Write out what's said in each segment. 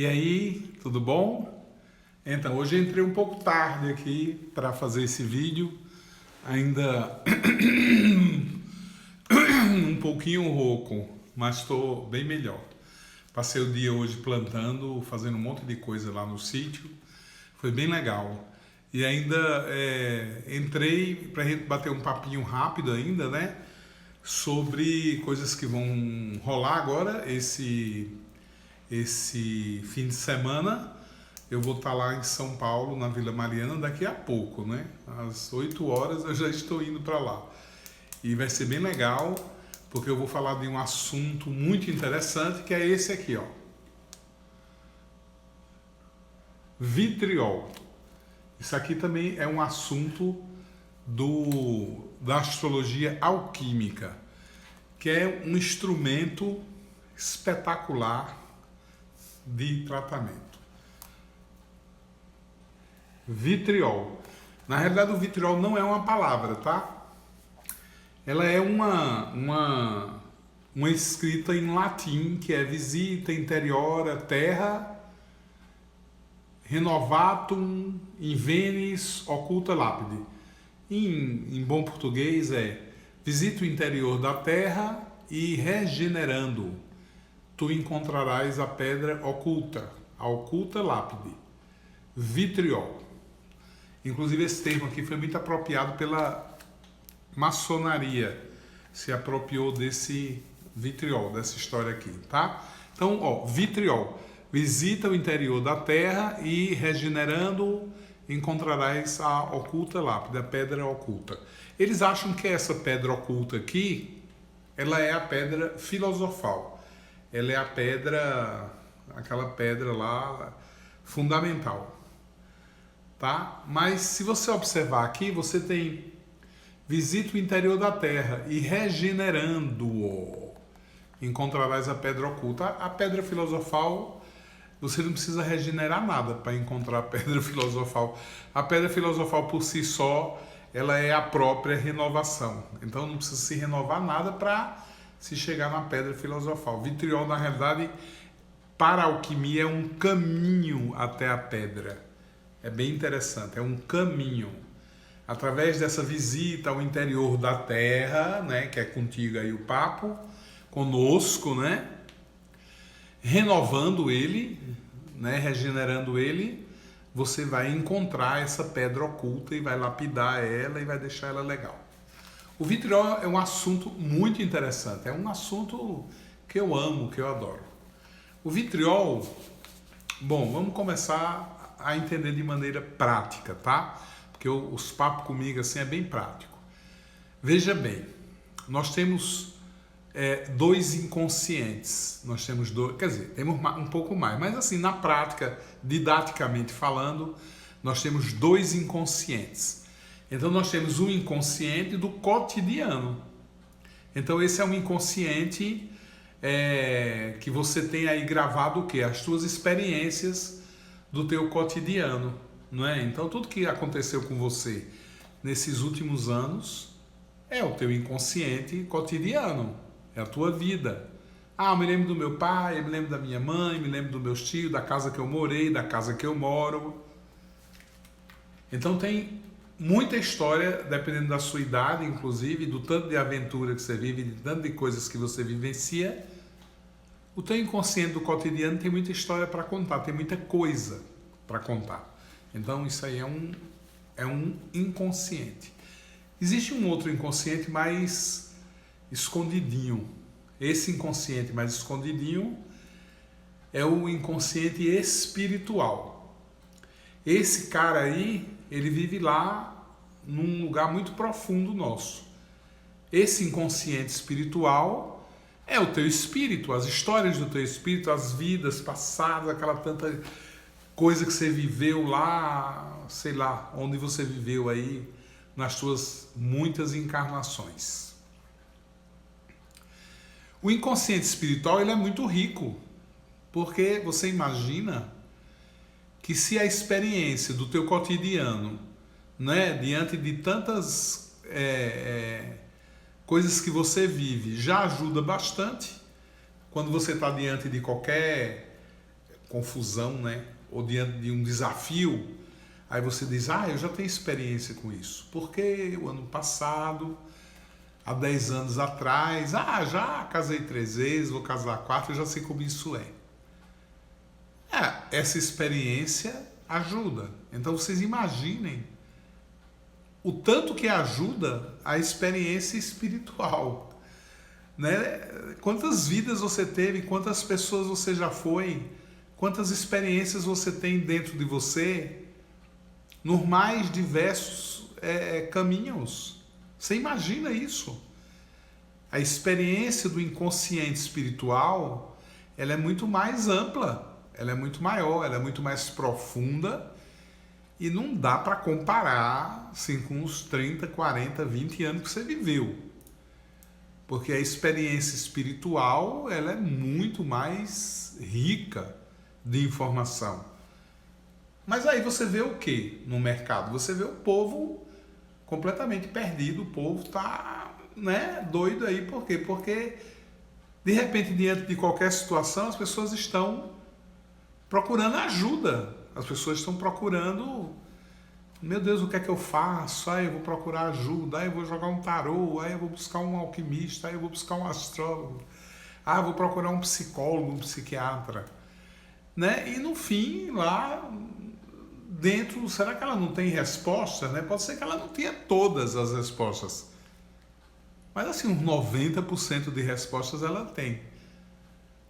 E aí, tudo bom? Então, hoje eu entrei um pouco tarde aqui para fazer esse vídeo, ainda um pouquinho rouco, mas estou bem melhor. Passei o dia hoje plantando, fazendo um monte de coisa lá no sítio, foi bem legal. E ainda entrei para a gente bater um papinho rápido ainda, né? Sobre coisas que vão rolar agora, esse fim de semana. Eu vou estar lá em São Paulo, na Vila Mariana, daqui a pouco, né? Às 8 horas eu já estou indo para lá. E vai ser bem legal, porque eu vou falar de um assunto muito interessante, que é esse aqui, ó. Vitriol. Isso aqui também é um assunto da astrologia alquímica, que é um instrumento espetacular de tratamento. Vitriol. Na realidade, o vitriol não é uma palavra, tá? Ela é uma escrita em latim, que é visita interiora terra renovatum invenis occulta lapide. Em bom português é: visita o interior da terra e regenerando tu encontrarás a pedra oculta, a oculta lápide, vitriol. Inclusive esse termo aqui foi muito apropriado pela maçonaria, se apropriou desse vitriol, dessa história aqui, tá? Então, ó, vitriol, visita o interior da terra e regenerando encontrarás a oculta lápide, a pedra oculta. Eles acham que essa pedra oculta aqui, ela é a pedra filosofal. Ela é a pedra, aquela pedra lá fundamental, tá? Mas se você observar aqui, você tem visita o interior da terra e regenerando-o encontrarás a pedra oculta. A pedra filosofal, você não precisa regenerar nada para encontrar a pedra filosofal. A pedra filosofal por si só, ela é a própria renovação. Então não precisa se renovar nada para se chegar na pedra filosofal. Vitriol, na realidade, para a alquimia, é um caminho até a pedra. É bem interessante, é um caminho. Através dessa visita ao interior da terra, né, que é contigo aí o papo, conosco, né, renovando ele, né, regenerando ele, você vai encontrar essa pedra oculta e vai lapidar ela e vai deixar ela legal. O vitriol é um assunto muito interessante, é um assunto que eu amo, que eu adoro. O vitriol, bom, vamos começar a entender de maneira prática, tá? Porque os papos comigo assim é bem prático. Veja bem, nós temos dois inconscientes, nós temos dois, quer dizer, temos um pouco mais, mas assim, na prática, didaticamente falando, nós temos dois inconscientes. Então nós temos um inconsciente do cotidiano. Então esse é um inconsciente que você tem aí gravado o quê? As suas experiências do teu cotidiano, não é? Então tudo que aconteceu com você nesses últimos anos é o teu inconsciente cotidiano, é a tua vida. Ah, eu me lembro do meu pai, eu me lembro da minha mãe, me lembro dos meus tios, da casa que eu morei, da casa que eu moro. Então tem muita história, dependendo da sua idade, inclusive, do tanto de aventura que você vive, de tanto de coisas que você vivencia. O teu inconsciente do cotidiano tem muita história para contar, tem muita coisa para contar. Então isso aí é um inconsciente. Existe um outro inconsciente mais escondidinho. Esse inconsciente mais escondidinho é o inconsciente espiritual. Esse cara aí, ele vive lá num lugar muito profundo nosso. Esse inconsciente espiritual é o teu espírito, as histórias do teu espírito, as vidas passadas, aquela tanta coisa que você viveu lá, sei lá, onde você viveu aí, nas suas muitas encarnações. O inconsciente espiritual, ele é muito rico, porque você imagina que se a experiência do teu cotidiano, né, diante de tantas coisas que você vive, já ajuda bastante, quando você está diante de qualquer confusão, né? Ou diante de um desafio, aí você diz, eu já tenho experiência com isso. Porque o ano passado, há 10 anos atrás, já casei 3 vezes, vou casar 4, eu já sei como isso é. Essa experiência ajuda. Então vocês imaginem o tanto que ajuda a experiência espiritual, né? Quantas vidas você teve, quantas pessoas você já foi, quantas experiências você tem dentro de você, nos mais diversos caminhos. Você imagina isso? A experiência do inconsciente espiritual, ela é muito mais ampla, ela é muito maior, ela é muito mais profunda e não dá para comparar assim, com os 30, 40, 20 anos que você viveu. Porque a experiência espiritual, ela é muito mais rica de informação. Mas aí você vê o que no mercado? Você vê o povo completamente perdido, o povo está, né, doido aí. Por quê? Porque, de repente, diante de qualquer situação, as pessoas estão procurando ajuda. As pessoas estão procurando, meu Deus, o que é que eu faço? Eu vou procurar ajuda, eu vou jogar um tarô, eu vou buscar um alquimista, eu vou buscar um astrólogo, eu vou procurar um psicólogo, um psiquiatra. Né? E no fim, lá dentro, será que ela não tem resposta? Né? Pode ser que ela não tenha todas as respostas. Mas assim, uns 90% de respostas ela tem.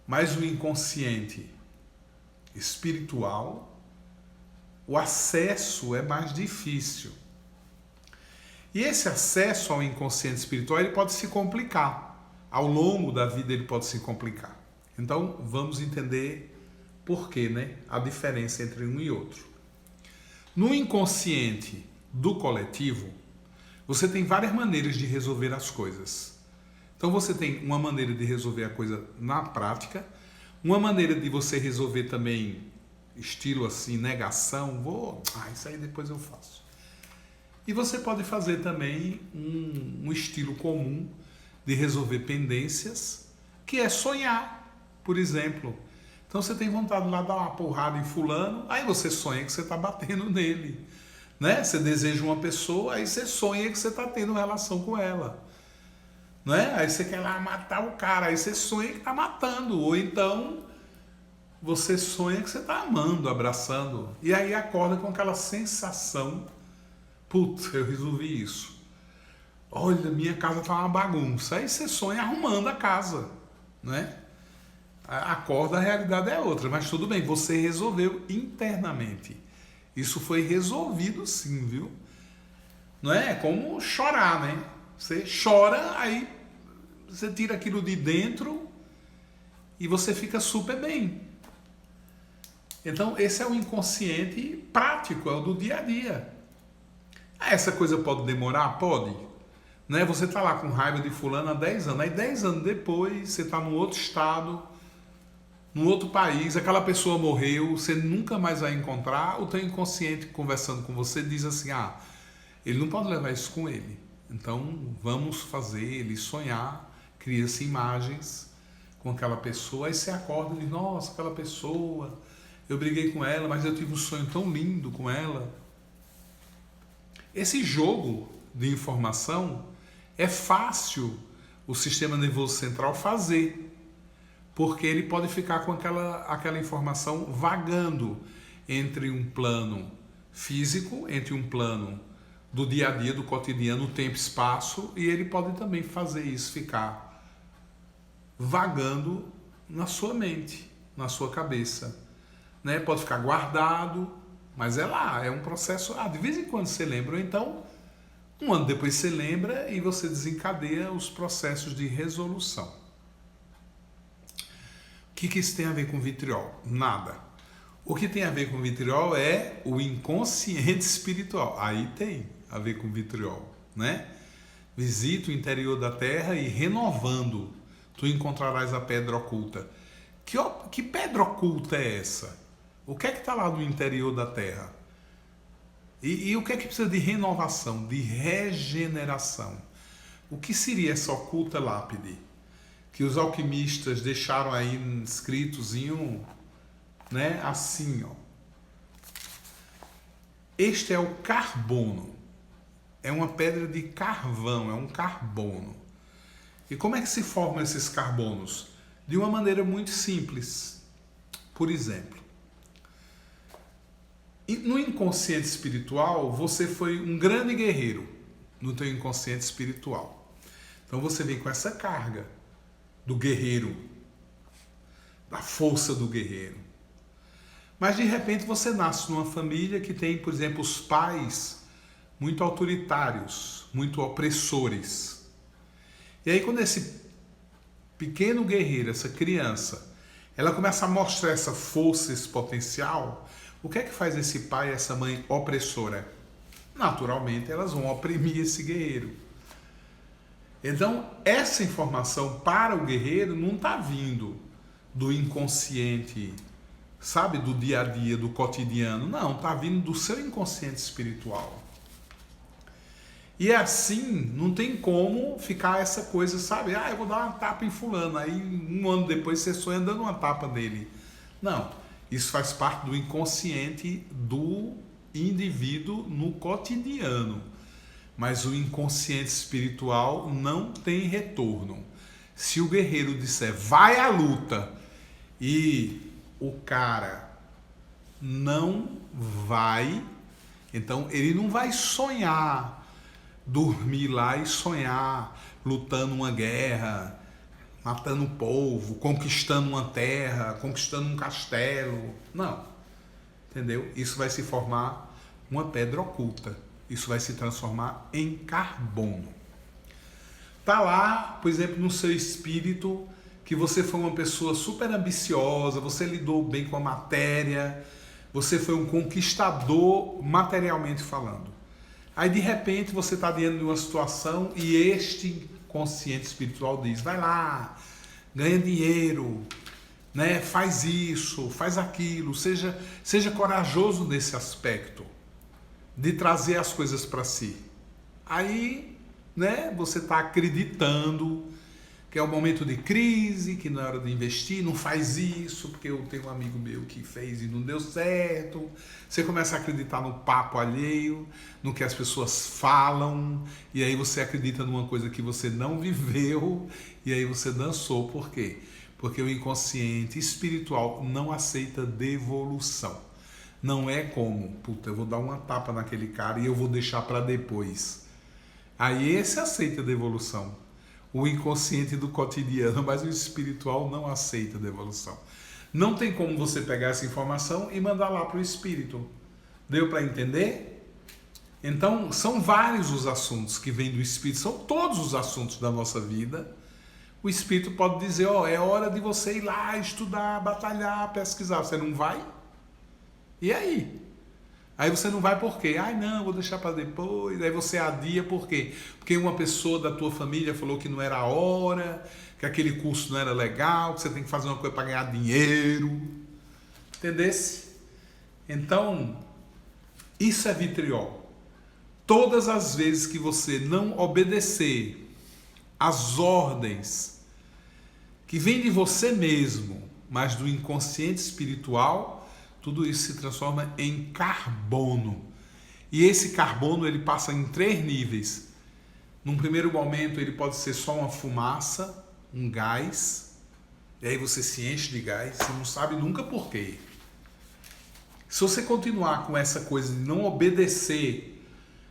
Mas o inconsciente espiritual, o acesso é mais difícil. E esse acesso ao inconsciente espiritual, ele pode se complicar. Ao longo da vida ele pode se complicar. Então, vamos entender por quê, né? A diferença entre um e outro. No inconsciente do coletivo, você tem várias maneiras de resolver as coisas. Então você tem uma maneira de resolver a coisa na prática, uma maneira de você resolver também, estilo assim, negação, isso aí depois eu faço. E você pode fazer também um estilo comum de resolver pendências, que é sonhar, por exemplo. Então você tem vontade de lá dar uma porrada em fulano, aí você sonha que você está batendo nele. Né? Você deseja uma pessoa, aí você sonha que você está tendo relação com ela. Né? Aí você quer lá matar o cara, aí você sonha que está matando. Ou então você sonha que você está amando, abraçando. E aí acorda com aquela sensação, putz, eu resolvi isso. Olha, minha casa está uma bagunça. Aí você sonha arrumando a casa. Né? Acorda, a realidade é outra, mas tudo bem, você resolveu internamente. Isso foi resolvido sim, viu? Não é como chorar, né? Você chora, aí você tira aquilo de dentro e você fica super bem. Então, esse é o inconsciente prático, é o do dia a dia. Essa coisa pode demorar? Pode. Né? Você está lá com raiva de fulano há 10 anos, aí 10 anos depois você está num outro estado, num outro país, aquela pessoa morreu, você nunca mais vai encontrar, o teu inconsciente conversando com você diz assim, ele não pode levar isso com ele, então vamos fazer ele sonhar, cria-se imagens com aquela pessoa, aí você acorda e diz, nossa, aquela pessoa, eu briguei com ela, mas eu tive um sonho tão lindo com ela. Esse jogo de informação é fácil o sistema nervoso central fazer, porque ele pode ficar com aquela informação vagando entre um plano físico, entre um plano do dia a dia, do cotidiano, tempo e espaço, e ele pode também fazer isso ficar vagando na sua mente, na sua cabeça. Né? Pode ficar guardado, mas é lá, é um processo, de vez em quando você lembra, ou então um ano depois você lembra e você desencadeia os processos de resolução. O que isso tem a ver com vitriol? Nada. O que tem a ver com vitriol é o inconsciente espiritual. Aí tem a ver com vitriol, né? Visita o interior da terra e renovando, tu encontrarás a pedra oculta. Que pedra oculta é essa? O que é que está lá no interior da terra? E o que é que precisa de renovação, de regeneração? O que seria essa oculta lápide? Que os alquimistas deixaram aí escritos em né? Assim, ó. Este é o carbono. É uma pedra de carvão, é um carbono. E como é que se formam esses carbonos? De uma maneira muito simples. Por exemplo, no inconsciente espiritual, você foi um grande guerreiro no teu inconsciente espiritual. Então você vem com essa carga do guerreiro, da força do guerreiro. Mas de repente você nasce numa família que tem, por exemplo, os pais muito autoritários, muito opressores. E aí quando esse pequeno guerreiro, essa criança, ela começa a mostrar essa força, esse potencial, o que é que faz esse pai e essa mãe opressora? Naturalmente elas vão oprimir esse guerreiro. Então essa informação para o guerreiro não está vindo do inconsciente, sabe, do dia a dia, do cotidiano. Não, está vindo do seu inconsciente espiritual. E assim, não tem como ficar essa coisa, sabe? Eu vou dar uma tapa em fulano. Aí um ano depois você sonha dando uma tapa nele. Não, isso faz parte do inconsciente do indivíduo no cotidiano. Mas o inconsciente espiritual não tem retorno. Se o guerreiro disser, vai à luta, e o cara não vai, então ele não vai sonhar, dormir lá e sonhar lutando uma guerra, matando um povo, conquistando uma terra, conquistando um castelo. Não, entendeu? Isso vai se formar uma pedra oculta. Isso vai se transformar em carbono. Tá lá, por exemplo, no seu espírito, que você foi uma pessoa super ambiciosa, você lidou bem com a matéria, você foi um conquistador materialmente falando. Aí de repente você está diante de uma situação e este consciente espiritual diz, vai lá, ganha dinheiro, né? Faz isso, faz aquilo, seja corajoso nesse aspecto de trazer as coisas para si. Aí, né, você está acreditando que é um momento de crise, que não é hora de investir, não faz isso, porque eu tenho um amigo meu que fez e não deu certo. Você começa a acreditar no papo alheio, no que as pessoas falam, e aí você acredita numa coisa que você não viveu, e aí você dançou. Por quê? Porque o inconsciente espiritual não aceita devolução. Não é como, puta, eu vou dar uma tapa naquele cara e eu vou deixar para depois. Aí esse aceita devolução. O inconsciente do cotidiano, mas o espiritual não aceita devolução. Não tem como você pegar essa informação e mandar lá para o espírito. Deu para entender? Então, são vários os assuntos que vêm do espírito, são todos os assuntos da nossa vida. O espírito pode dizer, é hora de você ir lá estudar, batalhar, pesquisar. Você não vai? E aí? Aí você não vai por quê? Não, vou deixar para depois. Aí você adia por quê? Porque uma pessoa da tua família falou que não era a hora, que aquele curso não era legal, que você tem que fazer uma coisa para ganhar dinheiro. Entendesse? Então, isso é vitriol. Todas as vezes que você não obedecer às ordens que vêm de você mesmo, mas do inconsciente espiritual, tudo isso se transforma em carbono. E esse carbono ele passa em 3 níveis. Num primeiro momento ele pode ser só uma fumaça, um gás, e aí você se enche de gás, você não sabe nunca por quê. Se você continuar com essa coisa de não obedecer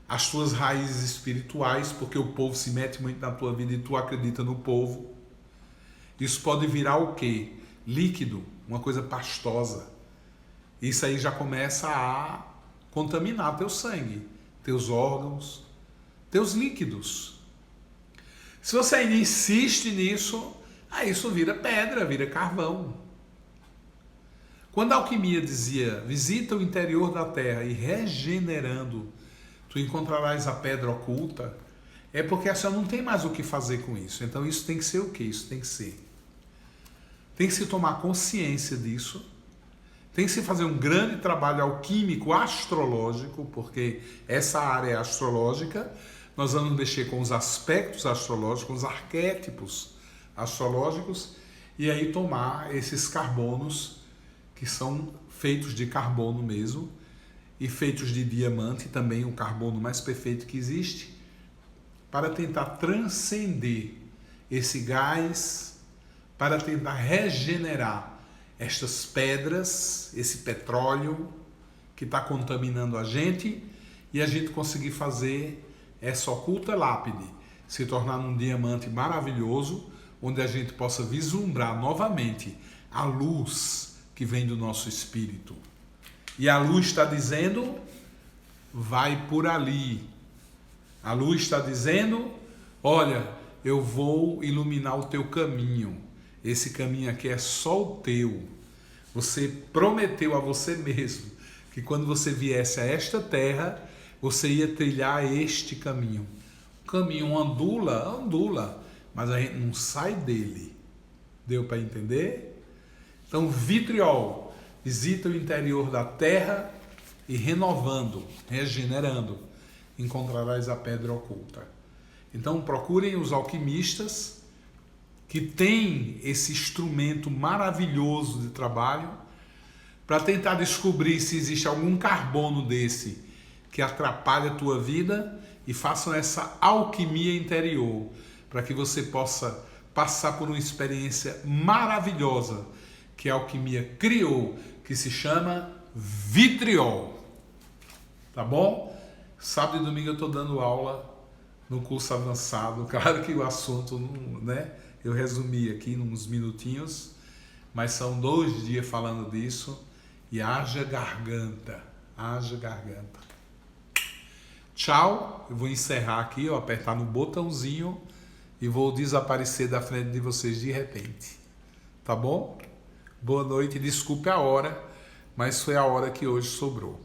às suas raízes espirituais, porque o povo se mete muito na tua vida e tu acredita no povo, isso pode virar o quê? Líquido, uma coisa pastosa. Isso aí já começa a contaminar teu sangue, teus órgãos, teus líquidos. Se você ainda insiste nisso, aí isso vira pedra, vira carvão. Quando a alquimia dizia, visita o interior da terra e regenerando, tu encontrarás a pedra oculta, é porque a senhora não tem mais o que fazer com isso. Então isso tem que ser o quê? Isso tem que ser. Tem que se tomar consciência disso. Tem que se fazer um grande trabalho alquímico, astrológico, porque essa área é astrológica. Nós vamos mexer com os aspectos astrológicos, os arquétipos astrológicos, e aí tomar esses carbonos que são feitos de carbono mesmo, e feitos de diamante, também o carbono mais perfeito que existe, para tentar transcender esse gás, para tentar regenerar estas pedras, esse petróleo que está contaminando a gente, e a gente conseguir fazer essa oculta lápide se tornar um diamante maravilhoso, onde a gente possa vislumbrar novamente a luz que vem do nosso espírito. E a luz está dizendo, vai por ali. A luz está dizendo, olha, eu vou iluminar o teu caminho. Esse caminho aqui é só o teu. Você prometeu a você mesmo que quando você viesse a esta terra, você ia trilhar este caminho. O caminho ondula, mas a gente não sai dele. Deu para entender? Então, vitriol visita o interior da terra e renovando, regenerando, encontrarás a pedra oculta. Então procurem os alquimistas que têm esse instrumento maravilhoso de trabalho para tentar descobrir se existe algum carbono desse que atrapalha a tua vida e façam essa alquimia interior para que você possa passar por uma experiência maravilhosa que a alquimia criou, que se chama vitriol. Tá bom? Sábado e domingo eu estou dando aula no curso avançado. Claro que o assunto, né, eu resumi aqui em uns minutinhos, mas são 2 dias falando disso, e haja garganta, haja garganta. Tchau, eu vou encerrar aqui, ó, apertar no botãozinho e vou desaparecer da frente de vocês de repente. Tá bom? Boa noite, desculpe a hora, mas foi a hora que hoje sobrou.